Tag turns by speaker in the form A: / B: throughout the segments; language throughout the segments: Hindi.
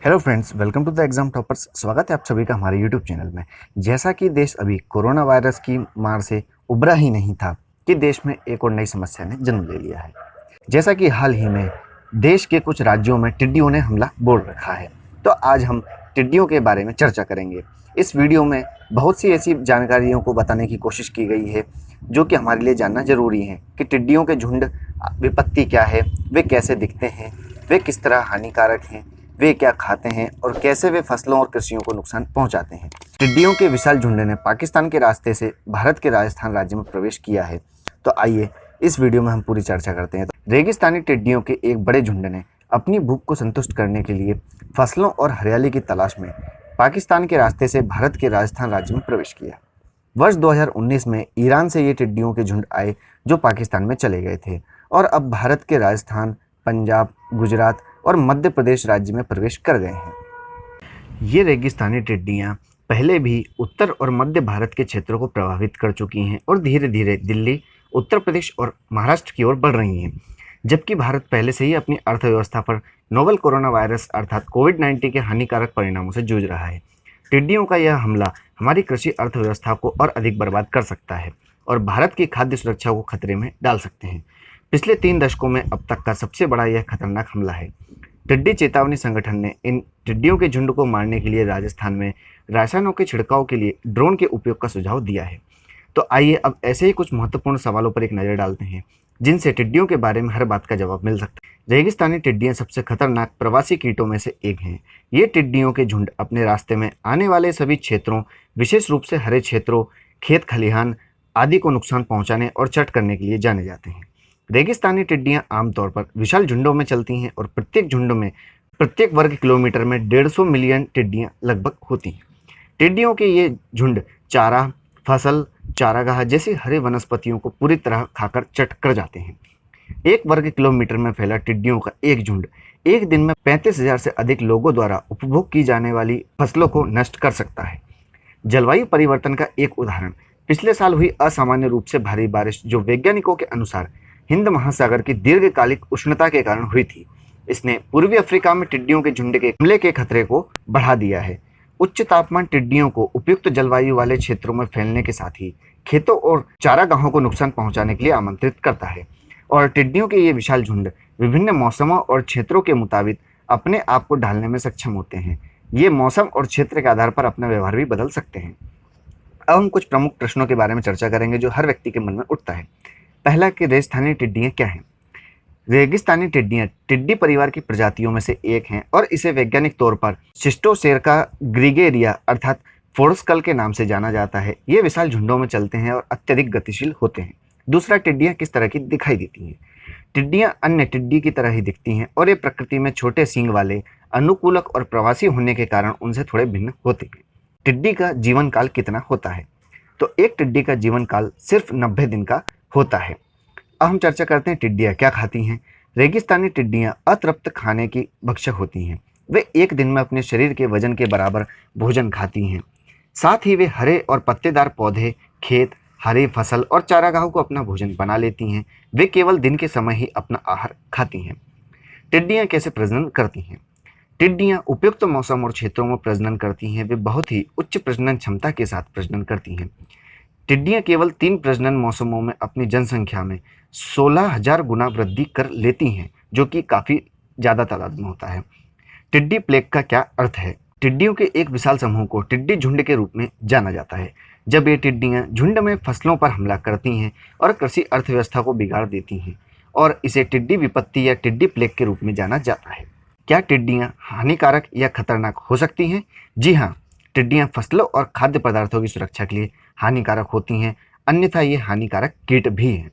A: Hello friends, welcome to the exam toppers. स्वागत है आप सभी का हमारे यूट्यूब चैनल में। जैसा कि देश अभी कोरोना वायरस की मार से उबरा ही नहीं था कि देश में एक और नई समस्या ने जन्म ले लिया है। जैसा कि हाल ही में देश के कुछ राज्यों में टिड्डियों ने हमला बोल रखा है, तो आज हम टिड्डियों के बारे में चर्चा करेंगे। इस वीडियो में बहुत सी ऐसी जानकारियों को बताने की कोशिश की गई है जो कि हमारे लिए जानना जरूरी है कि टिड्डियों के झुंड विपत्ति क्या है, वे कैसे दिखते हैं, वे किस तरह हानिकारक हैं, वे क्या खाते हैं और कैसे वे फसलों और कृषियों को नुकसान पहुंचाते हैं। टिड्डियों के विशाल झुंड ने पाकिस्तान के रास्ते से भारत के राजस्थान राज्य में प्रवेश किया है। तो आइए इस वीडियो में हम पूरी चर्चा करते हैं। तो रेगिस्तानी टिड्डियों के एक बड़े झुंड ने अपनी भूख को संतुष्ट करने के लिए फसलों और हरियाली की तलाश में पाकिस्तान के रास्ते से भारत के राजस्थान राज्य में प्रवेश किया। वर्ष 2019 में ईरान से ये टिड्डियों के झुंड आए जो पाकिस्तान में चले गए थे और अब भारत के राजस्थान, पंजाब, गुजरात और मध्य प्रदेश राज्य में प्रवेश कर गए हैं। ये रेगिस्तानी टिड्डियाँ पहले भी उत्तर और मध्य भारत के क्षेत्रों को प्रभावित कर चुकी हैं और धीरे धीरे दिल्ली, उत्तर प्रदेश और महाराष्ट्र की ओर बढ़ रही हैं। जबकि भारत पहले से ही अपनी अर्थव्यवस्था पर नोवेल कोरोना वायरस अर्थात कोविड-19 के हानिकारक परिणामों से जूझ रहा है। टिड्डियों का यह हमला हमारी कृषि अर्थव्यवस्था को और अधिक बर्बाद कर सकता है और भारत की खाद्य सुरक्षा को खतरे में डाल सकते हैं। पिछले 3 दशकों में अब तक का सबसे बड़ा यह खतरनाक हमला है। टिड्डी चेतावनी संगठन ने इन टिड्डियों के झुंड को मारने के लिए राजस्थान में रसायनों के छिड़काव के लिए ड्रोन के उपयोग का सुझाव दिया है। तो आइए अब ऐसे ही कुछ महत्वपूर्ण सवालों पर एक नज़र डालते हैं जिनसे टिड्डियों के बारे में हर बात का जवाब मिल सकता है। रेगिस्तानी टिड्डियां सबसे खतरनाक प्रवासी कीटों में से एक हैं। ये टिड्डियों के झुंड अपने रास्ते में आने वाले सभी क्षेत्रों, विशेष रूप से हरे क्षेत्रों, खेत खलिहान आदि को नुकसान पहुंचाने और चट करने के लिए जाने जाते हैं। रेगिस्तानी टिड्डियां आमतौर पर विशाल झुंडों में चलती हैं और प्रत्येक झुंड में प्रत्येक वर्ग किलोमीटर में 150 मिलियन टिड्डियां लगभग होती हैं। टिड्डियों के ये झुंड चारा, फसल, चारागाह जैसी हरे वनस्पतियों को पूरी तरह खाकर चट कर जाते हैं। 1 वर्ग किलोमीटर में फैला टिड्डियों का एक झुंड एक दिन में 35,000 से अधिक लोगों द्वारा उपभोग की जाने वाली फसलों को नष्ट कर सकता है। जलवायु परिवर्तन का एक उदाहरण पिछले साल हुई असामान्य रूप से भारी बारिश, जो वैज्ञानिकों के अनुसार हिंद महासागर की दीर्घकालिक उष्णता के कारण हुई थी। इसने पूर्वी अफ्रीका में टिड्डियों के झुंड के हमले के खतरे को बढ़ा दिया है। उच्च तापमान टिड्डियों को उपयुक्त जलवायु वाले क्षेत्रों में फैलने के साथ ही खेतों और चारागाहों को नुकसान पहुंचाने के लिए आमंत्रित करता है और टिड्डियों के ये विशाल झुंड विभिन्न मौसमों और क्षेत्रों के मुताबिक अपने आप को ढालने में सक्षम होते हैं। ये मौसम और क्षेत्र के आधार पर अपना व्यवहार भी बदल सकते हैं। अब हम कुछ प्रमुख प्रश्नों के बारे में चर्चा करेंगे जो हर व्यक्ति के मन में उठता है। पहला कि रेगिस्तानी टिड्डियाँ क्या हैं। रेगिस्तानी टिड्डियाँ टिड्डी परिवार की प्रजातियों में से एक हैं और इसे वैज्ञानिक तौर पर शिस्टोसेरका ग्रीगेरिया अर्थात फोर्स्कल के नाम से जाना जाता है। ये विशाल झुंडों में चलते हैं और अत्यधिक गतिशील होते हैं। दूसरा, टिड्डियाँ किस तरह की दिखाई देती हैं। टिड्डियाँ अन्य टिड्डी की तरह ही दिखती हैं और ये प्रकृति में छोटे सींग वाले, अनुकूलक और प्रवासी होने के कारण उनसे थोड़े भिन्न होते हैं। टिड्डी का जीवन काल कितना होता है, तो एक टिड्डी का जीवन काल सिर्फ 90 दिन का होता है। अब हम चर्चा करते हैं टिड्डियाँ क्या खाती हैं। रेगिस्तानी टिड्डियाँ अतृप्त खाने की भक्षक होती हैं। वे एक दिन में अपने शरीर के वजन के बराबर भोजन खाती हैं। साथ ही वे हरे और पत्तेदार पौधे, खेत, हरी फसल और चारागाहों को अपना भोजन बना लेती हैं। वे केवल दिन के समय ही अपना आहार खाती हैं। टिड्डियाँ कैसे प्रजनन करती हैं। टिड्डियाँ उपयुक्त मौसम और क्षेत्रों में प्रजनन करती हैं। वे बहुत ही उच्च प्रजनन क्षमता के साथ प्रजनन करती हैं। टिड्डियाँ केवल 3 प्रजनन मौसमों में अपनी जनसंख्या में 16,000 गुना वृद्धि कर लेती हैं, जो कि काफ़ी ज़्यादा तादाद में होता है। टिड्डी प्लेग का क्या अर्थ है। टिड्डियों के एक विशाल समूह को टिड्डी झुंड के रूप में जाना जाता है। जब ये टिड्डियाँ झुंड में फसलों पर हमला करती हैं और कृषि अर्थव्यवस्था को बिगाड़ देती हैं, और इसे टिड्डी विपत्ति या टिड्डी प्लेग के रूप में जाना जाता है। क्या टिड्डियाँ हानिकारक या खतरनाक हो सकती हैं। जी हाँ, टिड्डियाँ फसलों और खाद्य पदार्थों की सुरक्षा के लिए हानिकारक होती हैं, अन्यथा ये हानिकारक कीट भी हैं।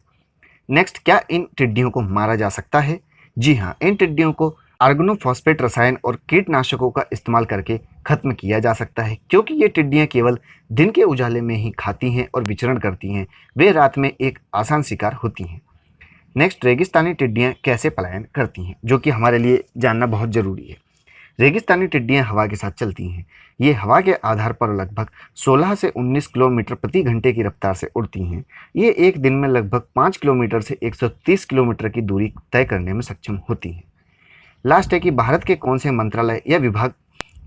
A: नेक्स्ट, क्या इन टिड्डियों को मारा जा सकता है। जी हाँ, इन टिड्डियों को ऑर्गेनोफॉस्फेट रसायन और कीटनाशकों का इस्तेमाल करके खत्म किया जा सकता है, क्योंकि ये टिड्डियाँ केवल दिन के उजाले में ही खाती हैं और विचरण करती हैं। वे रात में एक आसान शिकार होती हैं। नेक्स्ट, रेगिस्तानी टिड्डियाँ कैसे पलायन करती हैं, जो कि हमारे लिए जानना बहुत ज़रूरी है। रेगिस्तानी टिड्डियाँ हवा के साथ चलती हैं। ये हवा के आधार पर लगभग 16 से 19 किलोमीटर प्रति घंटे की रफ्तार से उड़ती हैं। ये एक दिन में लगभग 5 किलोमीटर से 130 किलोमीटर की दूरी तय करने में सक्षम होती हैं। लास्ट है कि भारत के कौन से मंत्रालय या विभाग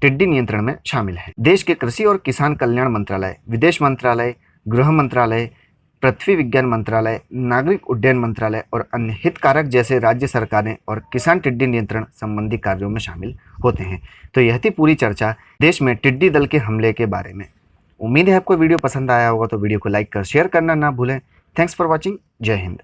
A: टिड्डी नियंत्रण में शामिल है। देश के कृषि और किसान कल्याण मंत्रालय, विदेश मंत्रालय, गृह मंत्रालय, पृथ्वी विज्ञान मंत्रालय, नागरिक उड्डयन मंत्रालय और अन्य हितधारक जैसे राज्य सरकारें और किसान टिड्डी नियंत्रण संबंधी कार्यों में शामिल होते हैं। तो यह थी पूरी चर्चा देश में टिड्डी दल के हमले के बारे में। उम्मीद है आपको वीडियो पसंद आया होगा, तो वीडियो को लाइक कर शेयर करना ना भूलें। Thanks for watching. जय हिंद।